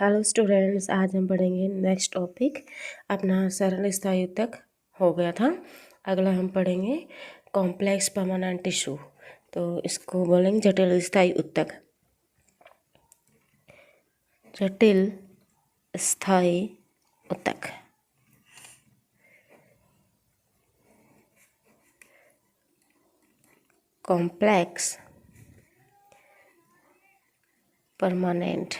Hello students, आज हम पढ़ेंगे नेक्स्ट टॉपिक। अपना सरल स्थायी ऊतक हो गया था। अगला हम पढ़ेंगे कॉम्प्लेक्स परमानेंट टिश्यू। तो इसको बोलेंगे जटिल स्थायी ऊतक। जटिल स्थायी ऊतक। Complex permanent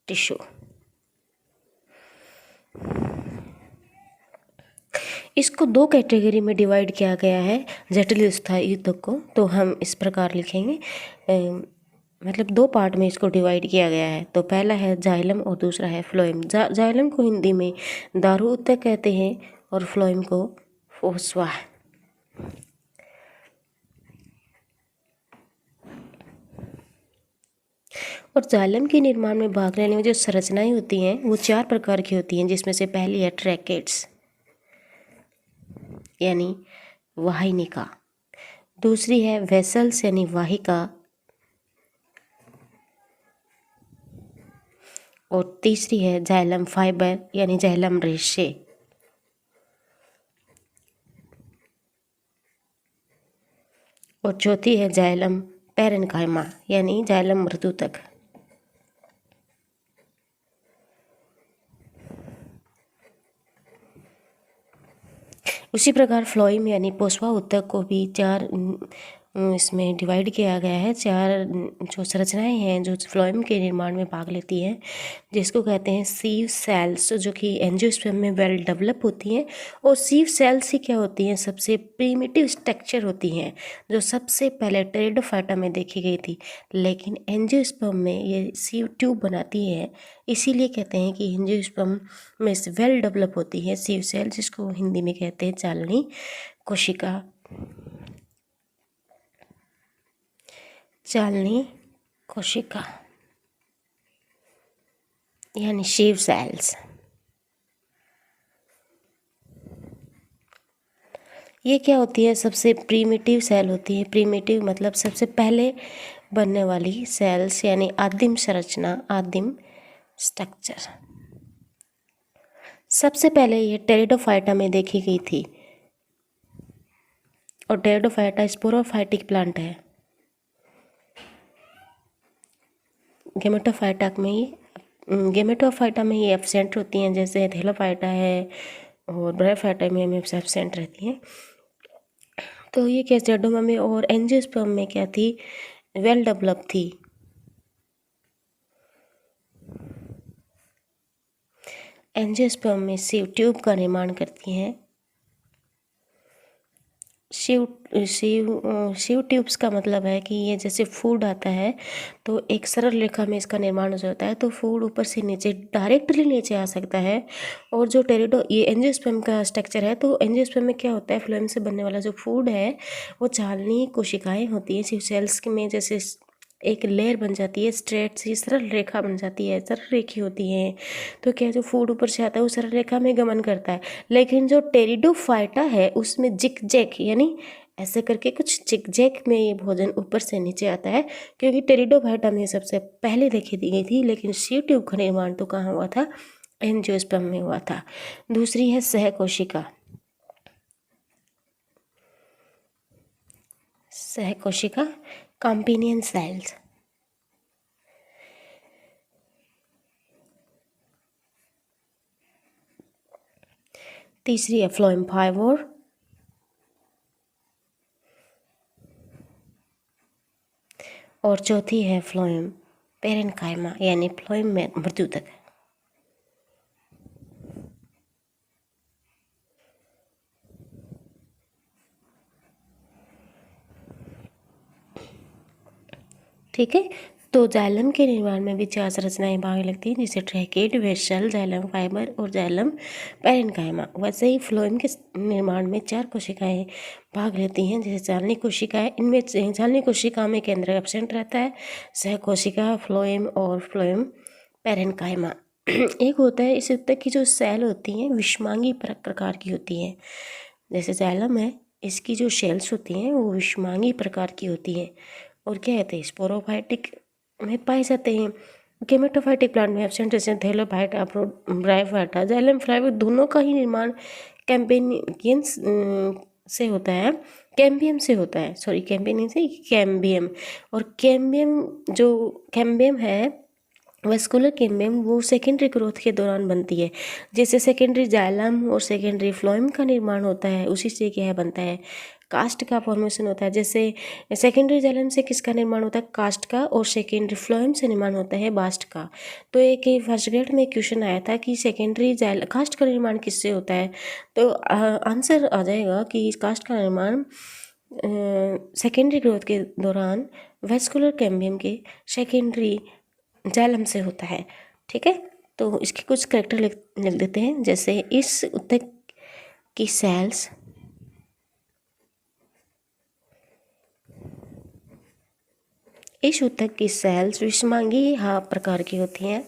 tissue. इसको दो कैटेगरी में डिवाइड किया गया है जटिल स्थायी ऊतक को। तो हम इस प्रकार लिखेंगे, मतलब दो पार्ट में इसको डिवाइड किया गया है। तो पहला है जाइलम और दूसरा है फ्लोएम। जाइलम को हिंदी में दारू ऊतक कहते हैं और फ्लोएम को फोस्वा। और जाइलम के निर्माण में भाग लेने में जो संरचनाएं होती हैं वो 4 प्रकार की होती हैं, जिसमें से पहली है ट्रैकेट्स यानी वाहिनिका। दूसरी है वेसल्स यानी वाहिका। और तीसरी है जाइलम फाइबर यानी जाइलम रेशे। और चौथी है जाइलम पैरेन्काइमा यानी जाइलम मृदुतक। उसी प्रकार फ्लोएम यानी पोस्वा ऊतक को भी 4 इसमें डिवाइड किया गया है। 4 जो संरचनाएं हैं जो फ्लोएम के निर्माण में भाग लेती हैं, जिसको कहते हैं सीव सेल्स, जो कि एंजियोस्पर्म में वेल डेवलप होती हैं। और सीव सेल्स ही क्या होती हैं, सबसे प्रिमिटिव स्ट्रक्चर होती हैं, जो सबसे पहले टेरिडोफाइटा में देखी गई थी, लेकिन एंजियोस्पर्म में ये सीव ट्यूब बनाती है। इसीलिए कहते हैं कि एंजियोस्पर्म में वेल डेवलप होती है सीव सेल, जिसको हिंदी में कहते हैं चालनी कोशिका। चालनी कोशिका यानी सीव सेल्स। ये क्या होती है, सबसे प्रीमिटिव सेल होती है। प्रीमिटिव मतलब सबसे पहले बनने वाली सेल्स यानी आदिम संरचना, आदिम स्ट्रक्चर। सबसे पहले ये टेरिडोफाइटा में देखी गई थी। और टेरिडोफाइटा स्पोरोफाइटिक प्लांट है। गेमेटोफाइटा में ये एब्सेंट होती हैं, जैसे थैलोफाइटा है और ब्रायोफाइटा में एब्सेंट रहती हैं। तो ये क्या जेडोमा में और एंजियोस्पर्म में क्या थी, वेल डेवलप थी। एंजियोस्पर्म में सीव ट्यूब का निर्माण करती हैं। सीव ट्यूब्स का मतलब है कि ये जैसे फूड आता है तो एक सरल रेखा में इसका निर्माण हो जाता है, तो फूड ऊपर से नीचे डायरेक्टली नीचे आ सकता है। और जो ये एंजियोस्पर्म का स्ट्रक्चर है, तो एंजियोस्पर्म में क्या होता है, फ्लोएम से बनने वाला जो फूड है वो चालनी कोशिकाएं होती हैं। सीव सेल्स में जैसे एक लेयर बन जाती है, स्ट्रेट सी सरल रेखा बन जाती है, सरल रेखी होती है। तो क्या जो फूड ऊपर से आता है वो सरल रेखा में गमन करता है। लेकिन जो टेरिडोफाइटा है उसमें जिगजैग यानी ऐसे करके कुछ जिगजैग में ये भोजन ऊपर से नीचे आता है, क्योंकि टेरिडोफाइटा में सबसे पहले देखी दी गई थी। लेकिन सीव ट्यूब का निर्माण तो कहाँ हुआ था, एंजियोस्पर्म में हुआ था। दूसरी है सहकोशिका। सहकोशिका कॉम्पिनियन सेल्स। तीसरी है फ्लोएम फाइबर। और चौथी है फ्लोएम पैरेन्काइमा यानी फ्लोएम में मृदुतक। ठीक है। तो जाइलम के निर्माण में भी 4 संरचनाएं भाग लगती हैं, जैसे ट्रैकेट, वेसल, जाइलम फाइबर और जाइलम पैरेन्काइमा। वैसे ही फ्लोएम के निर्माण में 4 कोशिकाएं भाग लेती हैं, जैसे चालनी कोशिकाएं। इनमें चालनी कोशिका में केंद्र एब्सेंट रहता है, सह कोशिका, फ्लोएम और फ्लोएम पैरेन्काइमा। एक होता है, इस ऊतक की जो सेल होती हैं विषमांगी प्रकार की होती हैं। जैसे जाइलम है, इसकी जो सेल्स होती हैं वो विषमांगी प्रकार की होती हैं। और क्या कहते हैं, स्पोरोफाइटिक में पाए जाते हैं। गेमेटोफाइटिक प्लांट में एब्सेंट जैसे थैलोफाइटा, ब्रायोफाइटा, जाइलम फ्लाइवा दोनों का ही निर्माण कैम्पेनियंस से होता है, कैम्बियम से होता है, सॉरी कैम्पेनियन से कैम्बियम। और कैम्बियम है वेस्कुलर कैम्बियम, वो सेकेंडरी ग्रोथ के दौरान बनती है। जैसे सेकेंडरी जाइलम और सेकेंडरी फ्लोएम का निर्माण होता है, उसी से क्या है बनता है, कास्ट का फॉर्मेशन होता है। जैसे सेकेंडरी जाइलम से किसका निर्माण होता है, कास्ट का, और सेकेंडरी फ्लोएम से निर्माण होता है बास्ट का। तो एक फर्स्ट ग्रेड में क्वेश्चन आया था कि सेकेंडरी जाइलम कास्ट का निर्माण किससे होता है, तो आंसर आ जाएगा कि इस कास्ट का निर्माण सेकेंडरी ग्रोथ के दौरान वेस्कुलर कैम्बियम के सेकेंडरी जाइलम से होता है। ठीक है, तो इसके कुछ कैरेक्टर लिख देते हैं। जैसे इस ऊतक की सेल्स विषमांगी प्रकार की होती हैं।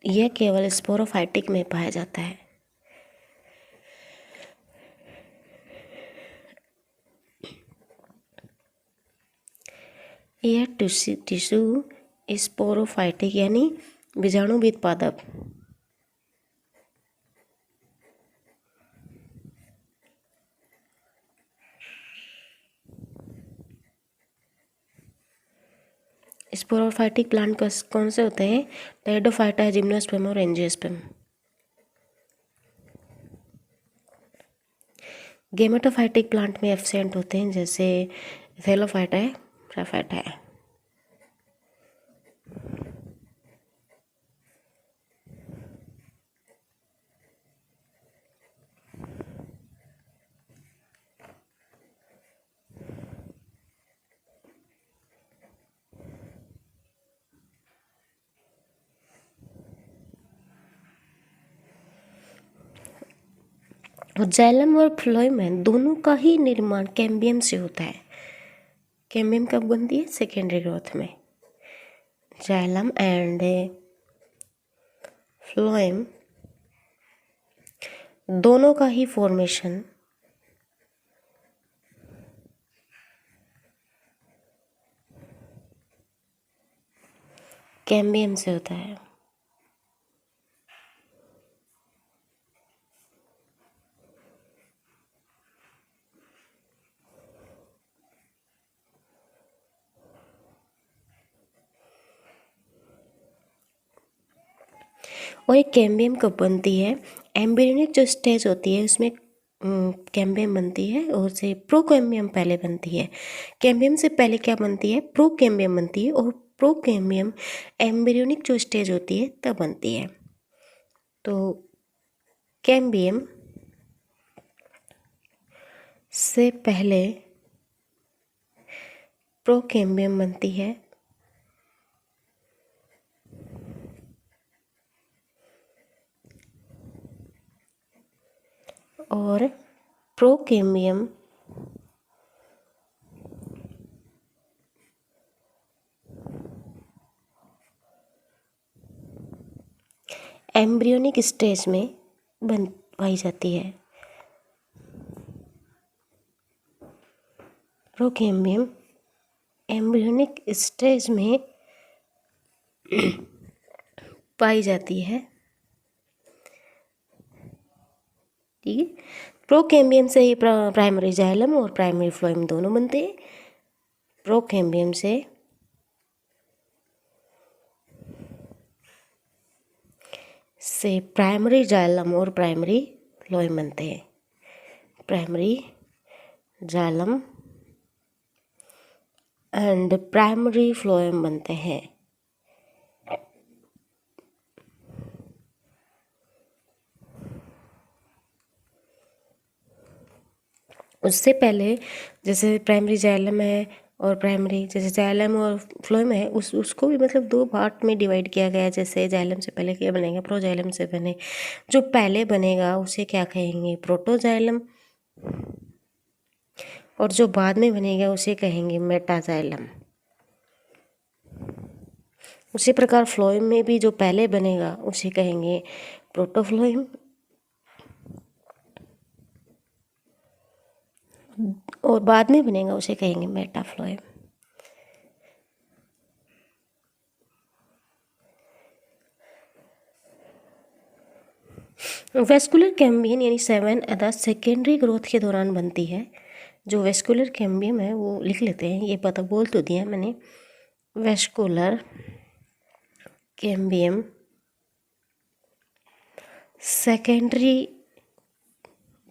यह केवल स्पोरोफाइटिक में पाया जाता है। यह टिश्यू स्पोरोफाइटिक यानी बीजाणुविद पादप। स्पोरोफाइटिक प्लांट कौन से होते हैं, टेरिडोफाइटा, जिम्नोस्पर्म और एंजियोस्पर्म। गेमेटोफाइटिक प्लांट में एब्सेंट होते हैं, जैसे थैलोफाइटा है, ब्रायोफाइटा है। और जाइलम और फ्लोएम दोनों का ही निर्माण कैम्बियम से होता है। कैम्बियम कब बनती है, सेकेंडरी ग्रोथ में। जाइलम एंड फ्लोएम दोनों का ही फॉर्मेशन कैम्बियम से होता है। और एक कैम्बियम कब बनती है, एम्ब्रियोनिक जो स्टेज होती है उसमें कैम्बियम बनती है, और उसे प्रोकैम्बियम पहले बनती है। कैम्बियम से पहले क्या बनती है, प्रोकैम्बियम बनती है, और प्रोकैम्बियम एम्ब्रियोनिक जो स्टेज होती है तब बनती है। तो कैम्बियम से पहले प्रोकैम्बियम बनती है, और प्रोकैम्बियम एम्ब्रियोनिक स्टेज में पाई जाती है। प्रोकैम्बियम एम्ब्रियोनिक स्टेज में पाई जाती है। ठीक है, प्रोकैम्बियम से ही प्राइमरी जाइलम और प्राइमरी फ्लोएम दोनों बनते हैं। प्रोकैम्बियम से प्राइमरी जाइलम और प्राइमरी फ्लोएम बनते हैं। Primary xylem and primary phloem बनते हैं। उससे पहले जैसे प्राइमरी जाइलम है और प्राइमरी जैसे जाइलम और फ्लोएम है, उसको भी मतलब दो पार्ट में डिवाइड किया गया है। जैसे जाइलम से पहले क्या बनेगा, प्रोजाइलम से बने, जो पहले बनेगा उसे क्या कहेंगे, प्रोटोजाइलम, और जो बाद में बनेगा उसे कहेंगे मेटाजाइलम। उसी प्रकार फ्लोएम में भी जो पहले बनेगा उसे कहेंगे प्रोटोफ्लोएम, और बाद में बनेगा उसे कहेंगे मेटाफ्लोएम। वेस्कुलर कैम्बियम यानी 7 अदा सेकेंडरी ग्रोथ के दौरान बनती है। जो वेस्कुलर कैम्बियम है वो लिख लेते हैं, ये पता बोल तो दिया मैंने। वेस्कुलर कैम्बियम सेकेंडरी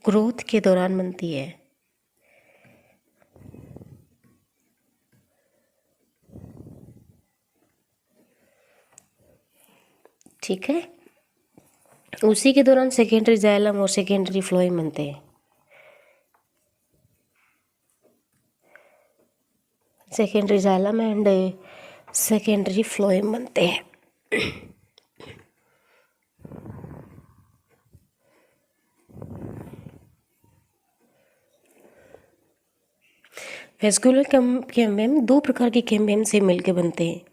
ग्रोथ के दौरान बनती है। ठीक है, उसी के दौरान सेकेंडरी जाइलम और सेकेंडरी फ्लोएम बनते हैं। Secondary xylem and secondary phloem बनते हैं। वेस्कुलर कैम्बियम 2 प्रकार के कैम्बियम से मिलकर बनते हैं।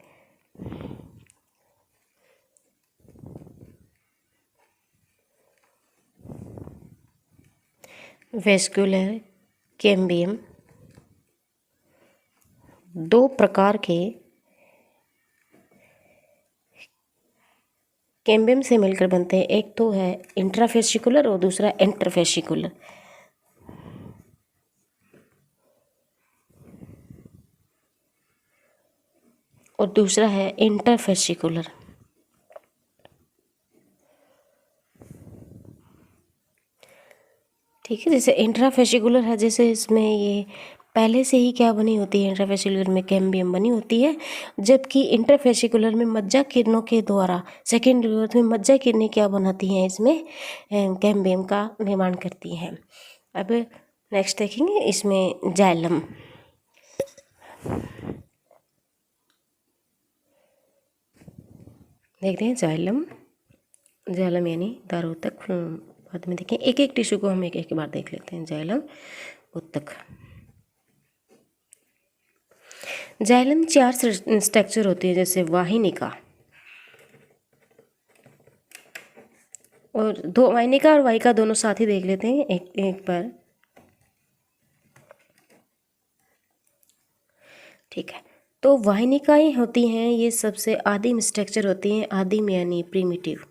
वेस्कुलर कैम्बियम 2 प्रकार के कैम्बियम से मिलकर बनते हैं। एक तो है इंट्राफेसिकुलर और दूसरा इंटरफेसिकुलर। और दूसरा है इंटरफेसिकुलर। ठीक है, जैसे इंट्राफेसिकुलर है, जैसे इसमें ये पहले से ही क्या बनी होती है, इंट्राफेसिकुलर में कैम्बियम बनी होती है, जबकि इंटरफेसिकुलर में मज्जा किरणों के द्वारा सेकेंडरी ग्रोथ में मज्जा किरणें क्या बनाती हैं, इसमें कैम्बियम का निर्माण करती हैं। अब नेक्स्ट देखेंगे इसमें जाइलम। देखते हैं जाइलम। जाइलम यानी दारोतक, बाद में देखें। एक एक टिश्यू को हम एक एक बार देख लेते हैं। जाइलम उत्तक। जाइलम 4 स्ट्रक्चर होती है, जैसे वाहिनिका, और 2 वाहिनिका और वाहिका दोनों साथ ही देख लेते हैं एक बार। ठीक है, तो वाहिनिकाएं होती हैं, ये सबसे आदिम स्ट्रक्चर होती हैं। आदिम यानी प्रिमिटिव,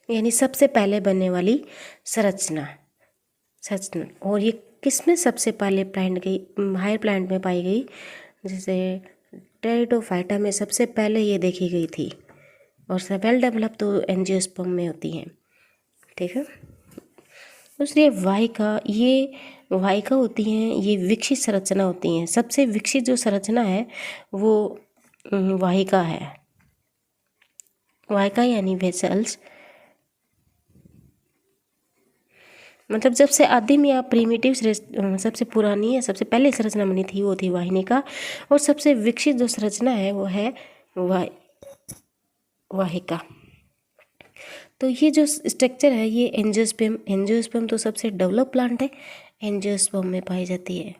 यानी सबसे पहले बनने वाली संरचना। और ये किस में सबसे पहले प्लांट गई, हायर प्लांट में पाई गई, जैसे टेरिडोफाइटा में सबसे पहले ये देखी गई थी, और वेल डेवलप तो एंजियोस्पर्म में होती हैं। ठीक है, दूसरी वाहिका, ये वाहिका होती हैं, ये विकसित संरचना होती हैं। सबसे विकसित जो संरचना है वो वाहिका है। वाहिका यानी वेसल्स, मतलब जब से आदिम या प्रीमिटिव सबसे पुरानी या सबसे पहले संरचना बनी थी वो थी वाहिनिका, और सबसे विकसित जो संरचना है वो है वाहिका। तो ये जो स्ट्रक्चर है ये एंजियोस्पर्म, एंजियोस्पर्म तो सबसे डेवलप प्लांट है, एंजियोस्पर्म में पाई जाती है।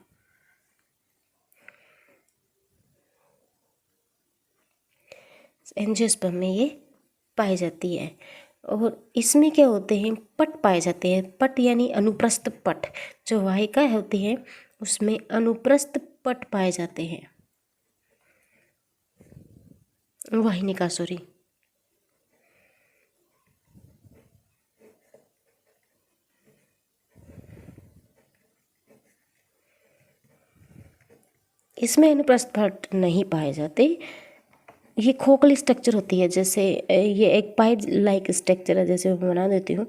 एंजियोस्पर्म में ये पाई जाती है, और इसमें क्या होते हैं, पट पाए जाते हैं। पट यानी अनुप्रस्थ पट, जो वाहिका होती है उसमें अनुप्रस्थ पट पाए जाते हैं, वाहिनिका सॉरी। इसमें अनुप्रस्थ पट नहीं पाए जाते। ये खोखली स्ट्रक्चर होती है, जैसे ये एक पाइप लाइक स्ट्रक्चर है, जैसे मैं बना देती हूँ।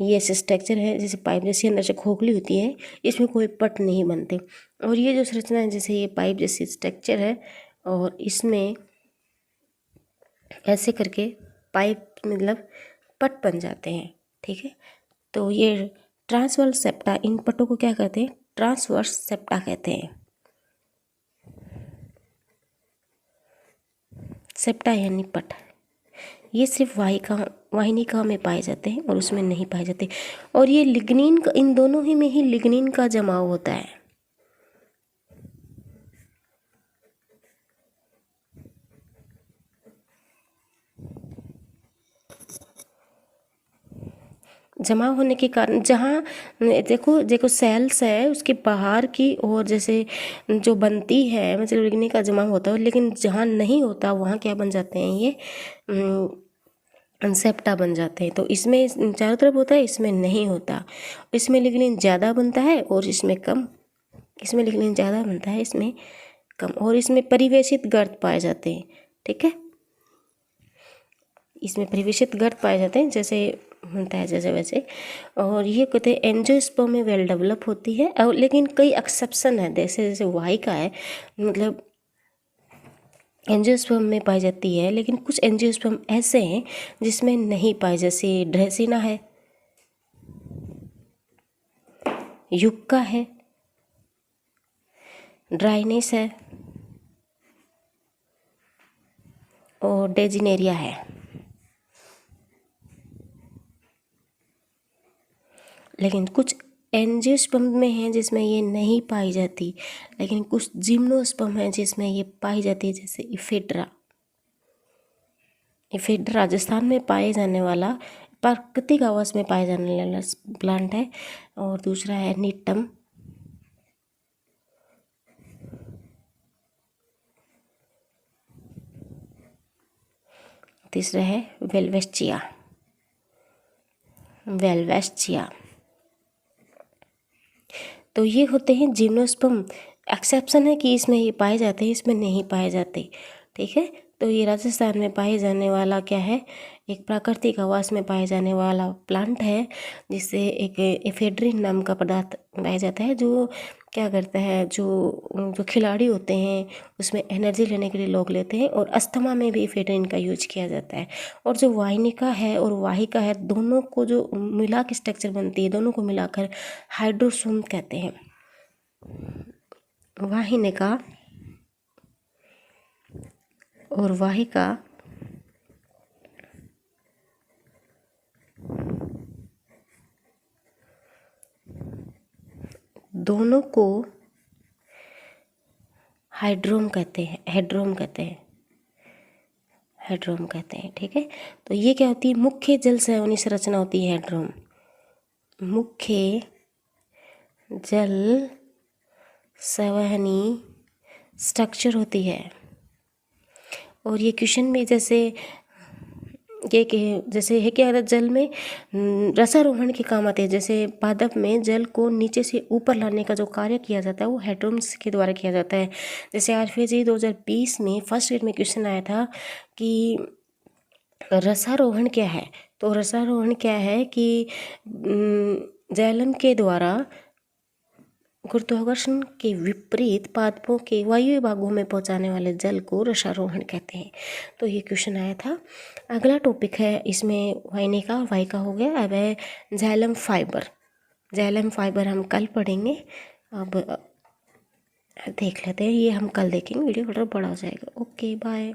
ये ऐसे स्ट्रक्चर है जैसे पाइप जैसी, अंदर से खोखली होती है, इसमें कोई पट नहीं बनते। और ये जो संरचना है, जैसे ये पाइप जैसी स्ट्रक्चर है, और इसमें ऐसे करके पाइप मतलब पट बन जाते हैं। ठीक है, तो ये ट्रांसवर्स सेप्टा, इन पटों को क्या कहते हैं, ट्रांसवर्स सेप्टा कहते हैं। सेप्टा यानी पट, ये सिर्फ वाहिनिका में पाए जाते हैं और उसमें नहीं पाए जाते। और ये लिग्निन का, इन दोनों ही में ही लिग्निन का जमाव होता है। जमा होने के कारण जहाँ देखो देखो सेल्स है उसके बाहर की और जैसे जो बनती है मतलब लिग्निन का जमा होता है, लेकिन जहाँ नहीं होता वहाँ क्या बन जाते हैं ये सेप्टा बन जाते हैं। तो इसमें चारों तरफ होता है, इसमें नहीं होता। इसमें लिग्निन ज़्यादा बनता है और इसमें कम, इसमें लिग्निन ज़्यादा बनता है, इसमें कम। और इसमें परिवेशित गर्त पाए जाते हैं, ठीक है, इसमें परिवेशित गर्त पाए जाते हैं जैसे होता है जैसे वैसे। और ये कहते हैं एंजियोस्पर्म में वेल डेवलप होती है, और लेकिन कई एक्सेप्शन है, जैसे जैसे वाई का है, मतलब एंजियोस्पर्म में पाई जाती है, लेकिन कुछ एंजियोस्पर्म ऐसे हैं जिसमें नहीं पाई, जैसे ड्रेसिना है, युक्का है, ड्राइनेस है और डेजिनेरिया है। लेकिन कुछ एंजियोस्पर्म में हैं जिसमें ये नहीं पाई जाती, लेकिन कुछ जिम्नोस्पर्म हैं जिसमें ये पाई जाती है, जैसे इफेड्रा। इफेड्रा राजस्थान में पाए जाने वाला प्राकृतिक आवास में पाए जाने वाला प्लांट है। और दूसरा है नीटम, तीसरा है वेलवेस्चिया, वेलवेस्चिया। तो ये होते हैं जिम्नोस्पर्म। एक्सेप्शन है कि इसमें ये पाए जाते हैं, इसमें नहीं पाए जाते, ठीक है। तो ये राजस्थान में पाए जाने वाला क्या है, एक प्राकृतिक आवास में पाए जाने वाला प्लांट है, जिससे एक एफेड्रिन नाम का पदार्थ पाया जाता है, जो क्या करता है, जो खिलाड़ी होते हैं उसमें एनर्जी लेने के लिए लोग लेते हैं। और अस्थमा में भी एफेड्रिन का यूज किया जाता है। और जो वाहिनिका है और वाहिका है, दोनों को जो मिला के स्ट्रक्चर बनती है, दोनों को मिलाकर हाइड्रोसोम कहते हैं। वाहिनिका और वाहिका दोनों को हाइड्रोम कहते हैं, हेड्रोम कहते हैं, हेड्रोम कहते हैं, ठीक है। तो ये क्या होती है, मुख्य जल संयोनी संरचना होती है हेड्रोम, मुख्य जल संवहनी स्ट्रक्चर होती है। और ये क्वेश्चन में जैसे ये जैसे है क्या, जल में रसारोहण के काम आते हैं। जैसे पादप में जल को नीचे से ऊपर लाने का जो कार्य किया जाता है वो हेड्रोम्स के द्वारा किया जाता है। जैसे RFG 2020 में फर्स्ट ग्रेड में क्वेश्चन आया था कि रसारोहण क्या है। तो रसारोहण क्या है कि जाइलम के द्वारा गुरुत्वाकर्षण के विपरीत पादपों के वायु भागों में पहुंचाने वाले जल को रसारोहण कहते हैं। तो ये क्वेश्चन आया था। अगला टॉपिक है, इसमें वाहिनिका और वाहिका हो गया। अब है जाइलम फाइबर। जाइलम फाइबर हम कल पढ़ेंगे। अब देख लेते हैं, ये हम कल देखेंगे, वीडियो थोड़ा बड़ा हो जाएगा। Okay bye.